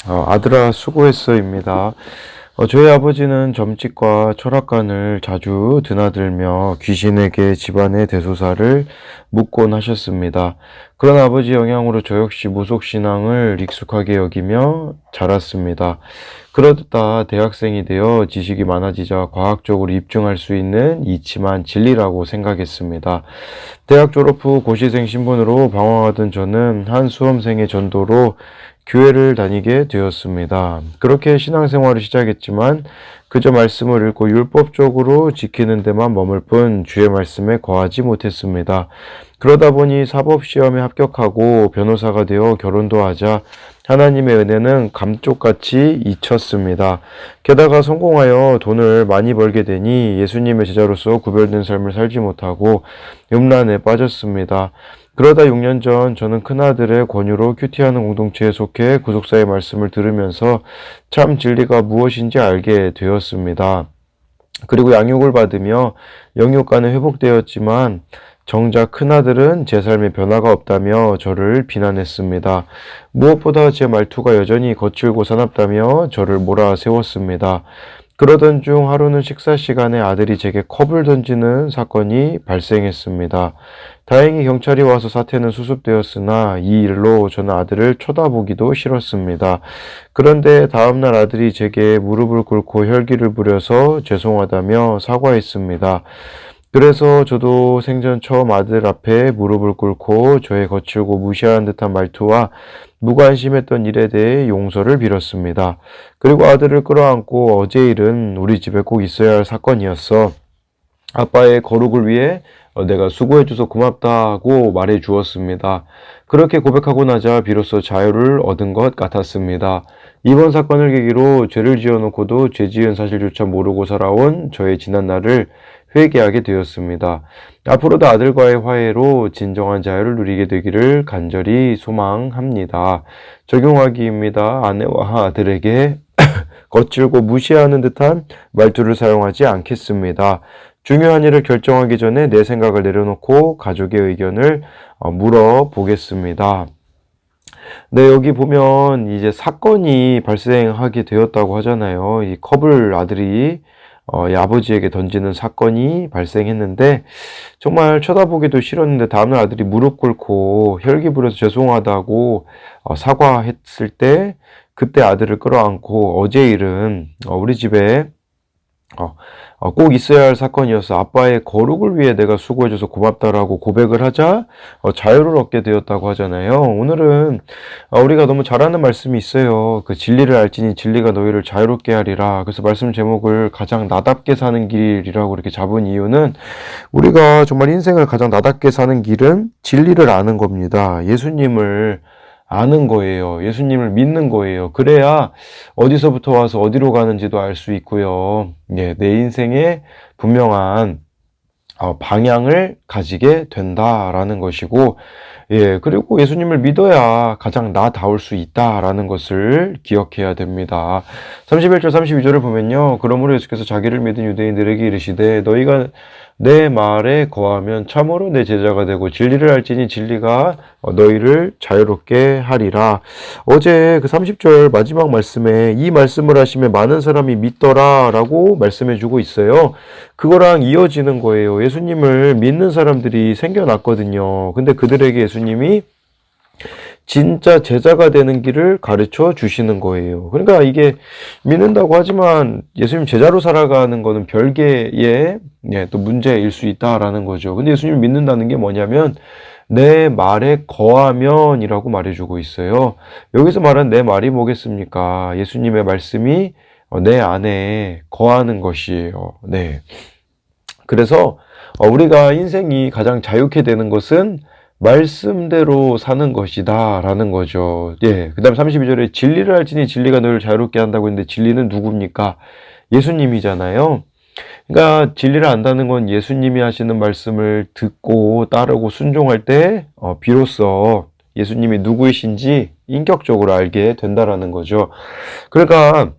아들아 수고했어입니다. 저희 아버지는 점집과 철학관을 자주 드나들며 귀신에게 집안의 대소사를 묻곤 하셨습니다. 그런 아버지 영향으로 저 역시 무속신앙을 익숙하게 여기며 자랐습니다. 그러다 대학생이 되어 지식이 많아지자 과학적으로 입증할 수 있는 이치만 진리라고 생각했습니다. 대학 졸업 후 고시생 신분으로 방황하던 저는 한 수험생의 전도로 교회를 다니게 되었습니다. 그렇게 신앙생활을 시작했지만 그저 말씀을 읽고 율법적으로 지키는 데만 머물 뿐 주의 말씀에 거하지 못했습니다. 그러다 보니 사법시험에 합격하고 변호사가 되어 결혼도 하자 하나님의 은혜는 감쪽같이 잊혔습니다. 게다가 성공하여 돈을 많이 벌게 되니 예수님의 제자로서 구별된 삶을 살지 못하고 음란에 빠졌습니다. 그러다 6년 전 저는 큰아들의 권유로 큐티하는 공동체에 속해 구속사의 말씀을 들으면서 참 진리가 무엇인지 알게 되었습니다. 그리고 양육을 받으며 영육간은 회복되었지만 정작 큰아들은 제 삶에 변화가 없다며 저를 비난했습니다. 무엇보다 제 말투가 여전히 거칠고 사납다며 저를 몰아세웠습니다. 그러던 중 하루는 식사 시간에 아들이 제게 컵을 던지는 사건이 발생했습니다. 다행히 경찰이 와서 사태는 수습되었으나 이 일로 저는 아들을 쳐다보기도 싫었습니다. 그런데 다음날 아들이 제게 무릎을 꿇고 혈기를 부려서 죄송하다며 사과했습니다. 그래서 저도 생전 처음 아들 앞에 무릎을 꿇고 저의 거칠고 무시하는 듯한 말투와 무관심했던 일에 대해 용서를 빌었습니다. 그리고 아들을 끌어안고 어제 일은 우리 집에 꼭 있어야 할 사건이었어. 아빠의 거룩을 위해 내가 수고해줘서 고맙다고 말해 주었습니다. 그렇게 고백하고 나자 비로소 자유를 얻은 것 같았습니다. 이번 사건을 계기로 죄를 지어놓고도 죄 지은 사실조차 모르고 살아온 저의 지난 날을 회개하게 되었습니다. 앞으로도 아들과의 화해로 진정한 자유를 누리게 되기를 간절히 소망합니다. 적용하기입니다. 아내와 아들에게 거칠고 무시하는 듯한 말투를 사용하지 않겠습니다. 중요한 일을 결정하기 전에 내 생각을 내려놓고 가족의 의견을 물어보겠습니다. 네, 여기 보면 이제 사건이 발생하게 되었다고 하잖아요. 이 컵을 아들이 이 아버지에게 던지는 사건이 발생했는데 정말 쳐다보기도 싫었는데 다음날 아들이 무릎 꿇고 혈기 부려서 죄송하다고 사과했을 때 그때 아들을 끌어안고 어제 일은 우리 집에 꼭 있어야 할 사건이었어. 아빠의 거룩을 위해 내가 수고해줘서 고맙다라고 고백을 하자 자유를 얻게 되었다고 하잖아요. 오늘은 우리가 너무 잘 아는 말씀이 있어요. 그 진리를 알지니 진리가 너희를 자유롭게 하리라. 그래서 말씀 제목을 가장 나답게 사는 길이라고 이렇게 잡은 이유는 우리가 정말 인생을 가장 나답게 사는 길은 진리를 아는 겁니다. 예수님을 아는 거예요. 예수님을 믿는 거예요. 그래야 어디서부터 와서 어디로 가는지도 알 수 있고요. 예, 내 인생에 분명한 방향을 가지게 된다라는 것이고, 예, 그리고 예수님을 믿어야 가장 나다울 수 있다라는 것을 기억해야 됩니다. 31절, 32절을 보면요. 그러므로 예수께서 자기를 믿은 유대인들에게 이르시되 너희가 내 말에 거하면 참으로 내 제자가 되고 진리를 알지니 진리가 너희를 자유롭게 하리라. 어제 그 30절 마지막 말씀에 이 말씀을 하시면 많은 사람이 믿더라 라고 말씀해 주고 있어요. 그거랑 이어지는 거예요. 예수님을 믿는 사람들이 생겨났거든요. 근데 그들에게 예수님이 진짜 제자가 되는 길을 가르쳐 주시는 거예요. 그러니까 이게 믿는다고 하지만 예수님 제자로 살아가는 거는 별개의 또 문제일 수 있다라는 거죠. 근데 예수님 믿는다는 게 뭐냐면 내 말에 거하면이라고 말해주고 있어요. 여기서 말한 내 말이 뭐겠습니까? 예수님의 말씀이 내 안에 거하는 것이에요. 네. 그래서 우리가 인생이 가장 자유케 되는 것은 말씀대로 사는 것이다 라는 거죠. 예. 그 다음 32절에 진리를 알지니 진리가 너를 자유롭게 한다고 했는데 진리는 누굽니까? 예수님이잖아요. 그러니까 진리를 안다는 건 예수님이 하시는 말씀을 듣고 따르고 순종할 때 비로소 예수님이 누구이신지 인격적으로 알게 된다라는 거죠. 그러니까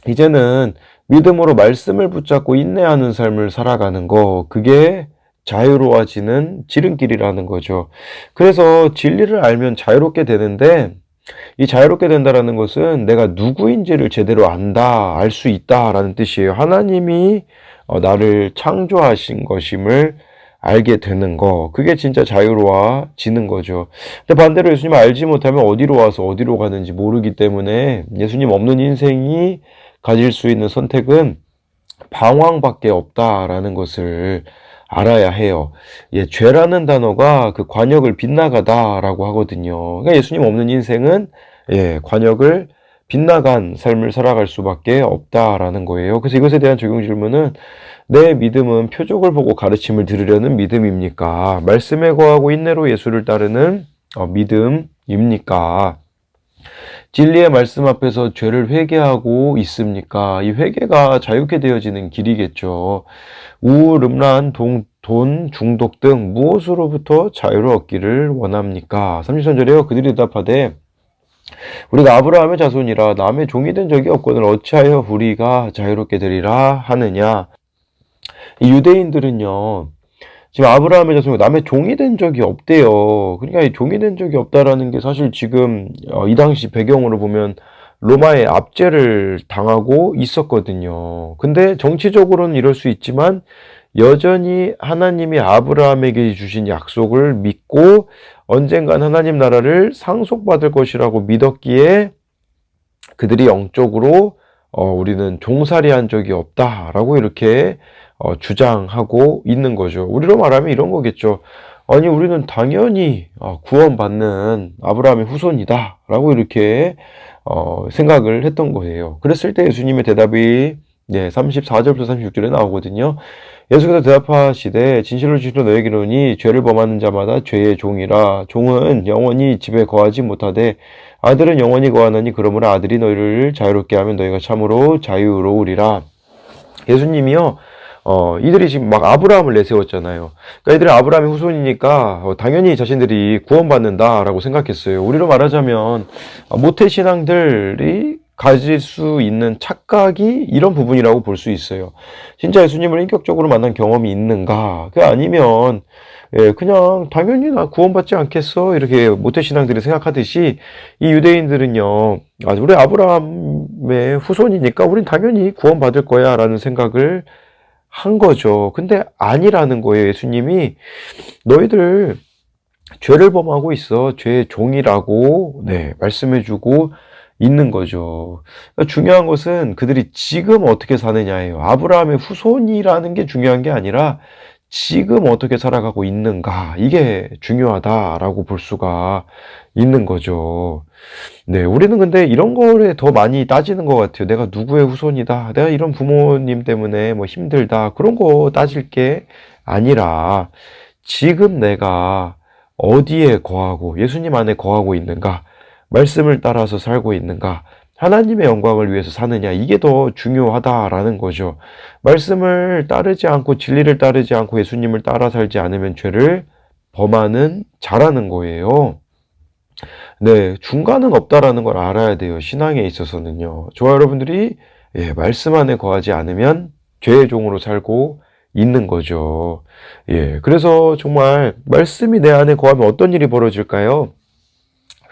이제는 믿음으로 말씀을 붙잡고 인내하는 삶을 살아가는 거, 그게 자유로워지는 지름길이라는 거죠. 그래서 진리를 알면 자유롭게 되는데 이 자유롭게 된다라는 것은 내가 누구인지를 제대로 안다, 알 수 있다라는 뜻이에요. 하나님이 나를 창조하신 것임을 알게 되는 거. 그게 진짜 자유로워지는 거죠. 근데 반대로 예수님을 알지 못하면 어디로 와서 어디로 가는지 모르기 때문에 예수님 없는 인생이 가질 수 있는 선택은 방황밖에 없다라는 것을 알아야 해요. 예, 죄라는 단어가 그 관역을 빗나가다라고 하거든요. 그러니까 예수님 없는 인생은 예, 관역을 빗나간 삶을 살아갈 수밖에 없다라는 거예요. 그래서 이것에 대한 적용 질문은 내 믿음은 표적을 보고 가르침을 들으려는 믿음입니까? 말씀에 거하고 인내로 예수를 따르는 믿음입니까? 진리의 말씀 앞에서 죄를 회개하고 있습니까? 이 회개가 자유케 되어지는 길이겠죠. 우울, 음란, 돈 중독 등 무엇으로부터 자유를 얻기를 원합니까? 33절에요. 그들이 대답하되 우리가 아브라함의 자손이라 남의 종이 된 적이 없거늘 어찌하여 우리가 자유롭게 되리라 하느냐. 이 유대인들은요. 지금 아브라함의 자손이 남의 종이 된 적이 없대요. 그러니까 이 종이 된 적이 없다라는 게 사실 지금 이 당시 배경으로 보면 로마의 압제를 당하고 있었거든요. 근데 정치적으로는 이럴 수 있지만 여전히 하나님이 아브라함에게 주신 약속을 믿고 언젠간 하나님 나라를 상속받을 것이라고 믿었기에 그들이 영적으로 우리는 종살이한 적이 없다라고 이렇게 주장하고 있는 거죠. 우리로 말하면 이런 거겠죠. 아니 우리는 당연히 구원받는 아브라함의 후손이다라고 이렇게 생각을 했던 거예요. 그랬을 때 예수님의 대답이 34절부터 36절에 나오거든요. 예수께서 대답하시되 진실로 진실로 너에게 이르노니 죄를 범하는 자마다 죄의 종이라. 종은 영원히 집에 거하지 못하되 아들은 영원히 거하나니 그러므로 아들이 너희를 자유롭게 하면 너희가 참으로 자유로우리라. 예수님이요. 이들이 지금 막 아브라함을 내세웠잖아요. 그러니까 이들이 아브라함의 후손이니까 당연히 자신들이 구원받는다라고 생각했어요. 우리로 말하자면 모태신앙들이 가질 수 있는 착각이 이런 부분이라고 볼 수 있어요. 진짜 예수님을 인격적으로 만난 경험이 있는가? 그 아니면 그냥 당연히 나 구원받지 않겠어 이렇게 모태신앙들이 생각하듯이 이 유대인들은요. 우리 아브라함의 후손이니까 우린 당연히 구원받을 거야 라는 생각을 한 거죠. 근데 아니라는 거예요. 예수님이 너희들 죄를 범하고 있어. 죄의 종이라고 말씀해주고 있는 거죠. 그러니까 중요한 것은 그들이 지금 어떻게 사느냐예요. 아브라함의 후손이라는 게 중요한 게 아니라 지금 어떻게 살아가고 있는가. 이게 중요하다라고 볼 수가 있는 거죠. 우리는 근데 이런 거에 더 많이 따지는 것 같아요. 내가 누구의 후손이다. 내가 이런 부모님 때문에 뭐 힘들다. 그런 거 따질 게 아니라 지금 내가 어디에 거하고 예수님 안에 거하고 있는가. 말씀을 따라서 살고 있는가. 하나님의 영광을 위해서 사느냐. 이게 더 중요하다라는 거죠. 말씀을 따르지 않고 진리를 따르지 않고 예수님을 따라 살지 않으면 죄를 범하는 자라는 거예요. 중간은 없다라는 걸 알아야 돼요. 신앙에 있어서는요. 저와 여러분들이 말씀 안에 거하지 않으면 죄의 종으로 살고 있는 거죠. 그래서 정말 말씀이 내 안에 거하면 어떤 일이 벌어질까요?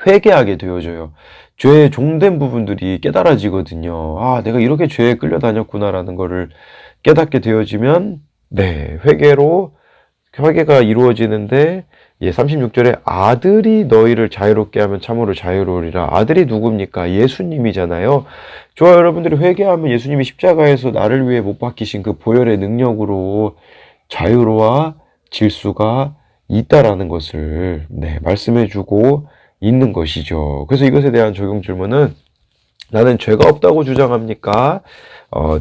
회개하게 되어져요. 죄의 종된 부분들이 깨달아지거든요. 내가 이렇게 죄에 끌려다녔구나라는 거를 깨닫게 되어지면 회개가 이루어지는데 36절에 아들이 너희를 자유롭게 하면 참으로 자유로우리라. 아들이 누굽니까? 예수님이잖아요. 저와 여러분들이 회개하면 예수님이 십자가에서 나를 위해 못 박히신 그 보혈의 능력으로 자유로워질 수가 있다라는 것을 말씀해주고 있는 것이죠. 그래서 이것에 대한 적용 질문은 나는 죄가 없다고 주장합니까?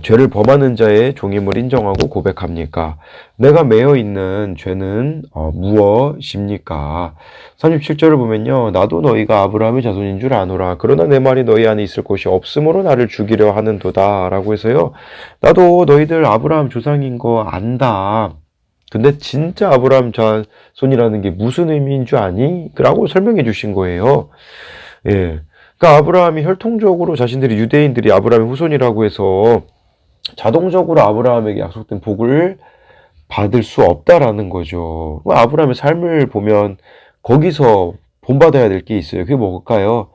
죄를 범하는 자의 종임을 인정하고 고백합니까? 내가 매여 있는 죄는 무엇입니까? 37절을 보면요. 나도 너희가 아브라함의 자손인 줄 아노라. 그러나 내 말이 너희 안에 있을 것이 없으므로 나를 죽이려 하는도다. 라고 해서요. 나도 너희들 아브라함 조상인 거 안다. 근데 진짜 아브라함 자손이라는 게 무슨 의미인 줄 아니? 라고 설명해 주신 거예요. 그러니까 아브라함이 혈통적으로 자신들이 유대인들이 아브라함의 후손이라고 해서 자동적으로 아브라함에게 약속된 복을 받을 수 없다라는 거죠. 아브라함의 삶을 보면 거기서 본받아야 될 게 있어요. 그게 뭘까요?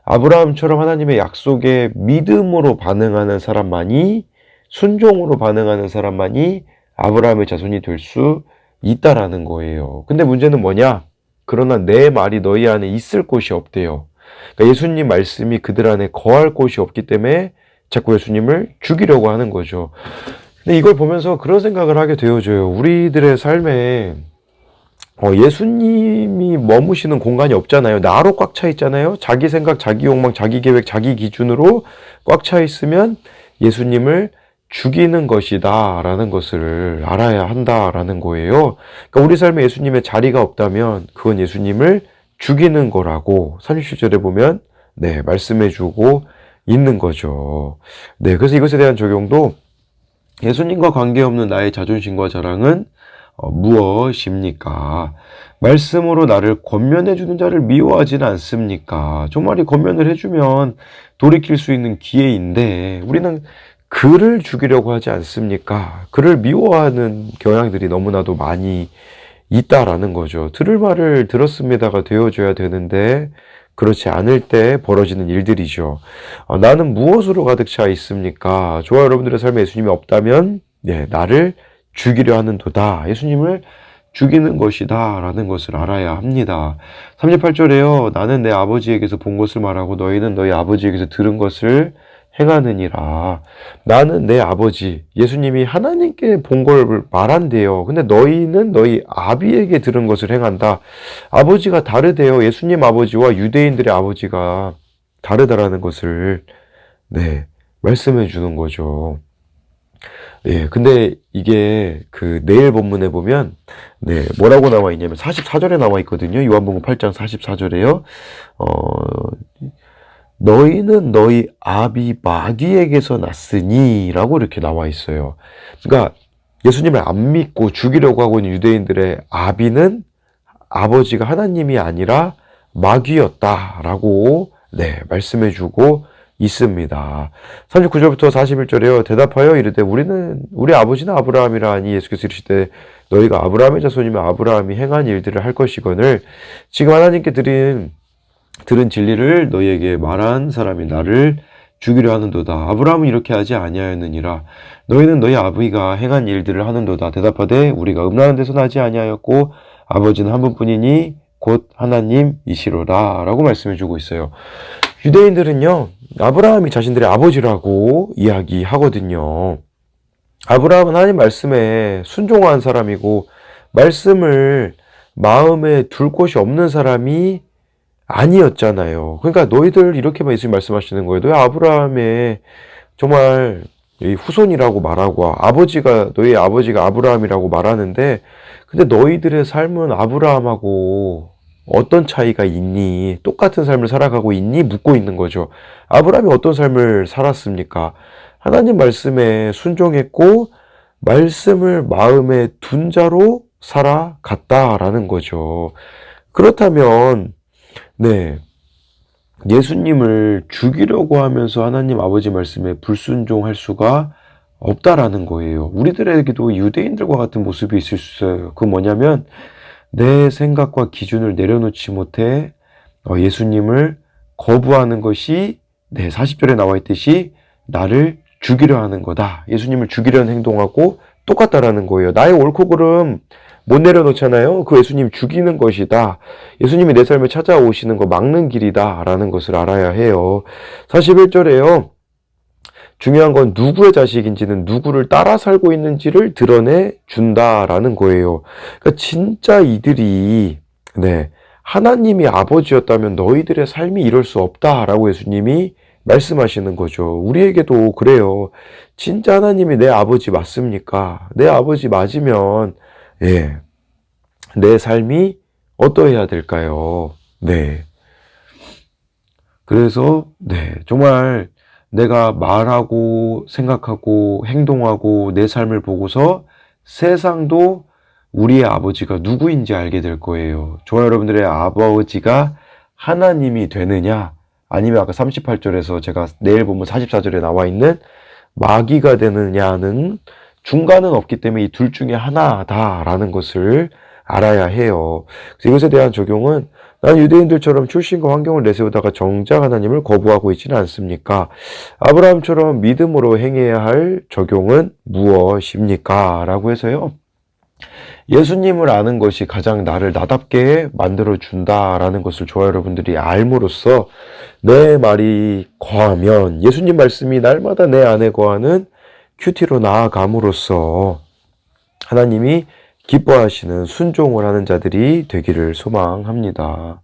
아브라함처럼 하나님의 약속에 믿음으로 반응하는 사람만이, 순종으로 반응하는 사람만이 아브라함의 자손이 될 수 있다라는 거예요. 근데 문제는 뭐냐? 그러나 내 말이 너희 안에 있을 곳이 없대요. 그러니까 예수님 말씀이 그들 안에 거할 곳이 없기 때문에 자꾸 예수님을 죽이려고 하는 거죠. 근데 이걸 보면서 그런 생각을 하게 되어져요. 우리들의 삶에 예수님이 머무시는 공간이 없잖아요. 나로 꽉 차 있잖아요. 자기 생각, 자기 욕망, 자기 계획, 자기 기준으로 꽉 차 있으면 예수님을 죽이는 것이다 라는 것을 알아야 한다라는 거예요. 그러니까 우리 삶에 예수님의 자리가 없다면 그건 예수님을 죽이는 거라고 37절에 보면 말씀해 주고 있는 거죠. 그래서 이것에 대한 적용도 예수님과 관계없는 나의 자존심과 자랑은 무엇입니까? 말씀으로 나를 권면해 주는 자를 미워하지는 않습니까? 정말 이 권면을 해주면 돌이킬 수 있는 기회인데 우리는 그를 죽이려고 하지 않습니까? 그를 미워하는 경향들이 너무나도 많이 있다라는 거죠. 들을 말을 들었습니다가 되어줘야 되는데 그렇지 않을 때 벌어지는 일들이죠. 나는 무엇으로 가득 차 있습니까? 저와 여러분들의 삶에 예수님이 없다면 나를 죽이려 하는도다. 예수님을 죽이는 것이다 라는 것을 알아야 합니다. 38절에요. 나는 내 아버지에게서 본 것을 말하고 너희는 너희 아버지에게서 들은 것을 행하느니라. 나는 내 아버지, 예수님이 하나님께 본 걸 말한대요. 근데 너희는 너희 아비에게 들은 것을 행한다. 아버지가 다르대요. 예수님 아버지와 유대인들의 아버지가 다르다라는 것을 말씀해 주는 거죠. 근데 이게 그 내일 본문에 보면 뭐라고 나와 있냐면 44절에 나와 있거든요. 요한복음 8장 44절에요. 너희는 너희 아비 마귀에게서 났으니 라고 이렇게 나와 있어요. 그러니까 예수님을 안 믿고 죽이려고 하고 있는 유대인들의 아비는 아버지가 하나님이 아니라 마귀였다라고 말씀해 주고 있습니다. 39절부터 41절에요. 대답하여 이르되 우리 아버지는 아브라함이라 하니 예수께서 이르시되 너희가 아브라함의 자손이면 아브라함이 행한 일들을 할 것이거늘 지금 하나님께 들은 진리를 너희에게 말한 사람이 나를 죽이려 하는도다. 아브라함은 이렇게 하지 아니하였느니라. 너희는 너희 아버지가 행한 일들을 하는도다. 대답하되 우리가 음란한 데서 나지 아니하였고 아버지는 한 분뿐이니 곧 하나님이시로라 라고 말씀해 주고 있어요. 유대인들은요 아브라함이 자신들의 아버지라고 이야기하거든요. 아브라함은 하나님 말씀에 순종한 사람이고 말씀을 마음에 둘 곳이 없는 사람이 아니었잖아요. 그러니까 너희들 이렇게만 예수님 말씀하시는 거예요. 너희 아브라함의 정말 후손이라고 말하고 너희 아버지가 아브라함이라고 말하는데 근데 너희들의 삶은 아브라함하고 어떤 차이가 있니? 똑같은 삶을 살아가고 있니? 묻고 있는 거죠. 아브라함이 어떤 삶을 살았습니까? 하나님 말씀에 순종했고 말씀을 마음에 둔 자로 살아갔다라는 거죠. 그렇다면 예수님을 죽이려고 하면서 하나님 아버지 말씀에 불순종할 수가 없다라는 거예요. 우리들에게도 유대인들과 같은 모습이 있을 수 있어요. 그 뭐냐면 내 생각과 기준을 내려놓지 못해 예수님을 거부하는 것이 40절에 나와 있듯이 나를 죽이려 하는 거다. 예수님을 죽이려는 행동하고 똑같다라는 거예요. 나의 옳고 그름 못 내려놓잖아요. 그 예수님 죽이는 것이다. 예수님이 내 삶에 찾아오시는 거 막는 길이다 라는 것을 알아야 해요. 41절에요. 중요한 건 누구의 자식인지는 누구를 따라 살고 있는지를 드러내 준다라는 거예요. 그러니까 진짜 이들이 하나님이 아버지였다면 너희들의 삶이 이럴 수 없다라고 예수님이 말씀하시는 거죠. 우리에게도 그래요. 진짜 하나님이 내 아버지 맞습니까? 내 아버지 맞으면 내 삶이 어떠해야 될까요? 그래서 정말 내가 말하고 생각하고 행동하고 내 삶을 보고서 세상도 우리의 아버지가 누구인지 알게 될 거예요. 저와 여러분들의 아버지가 하나님이 되느냐 아니면 아까 38절에서 제가 내일 보면 44절에 나와 있는 마귀가 되느냐는 중간은 없기 때문에 이 둘 중에 하나다라는 것을 알아야 해요. 그래서 이것에 대한 적용은 난 유대인들처럼 출신과 환경을 내세우다가 정작 하나님을 거부하고 있지는 않습니까? 아브라함처럼 믿음으로 행해야 할 적용은 무엇입니까? 라고 해서요. 예수님을 아는 것이 가장 나를 나답게 만들어준다라는 것을 저와 여러분들이 알므로써 내 말이 거하면 예수님 말씀이 날마다 내 안에 거하는 큐티로 나아감으로써 하나님이 기뻐하시는 순종을 하는 자들이 되기를 소망합니다.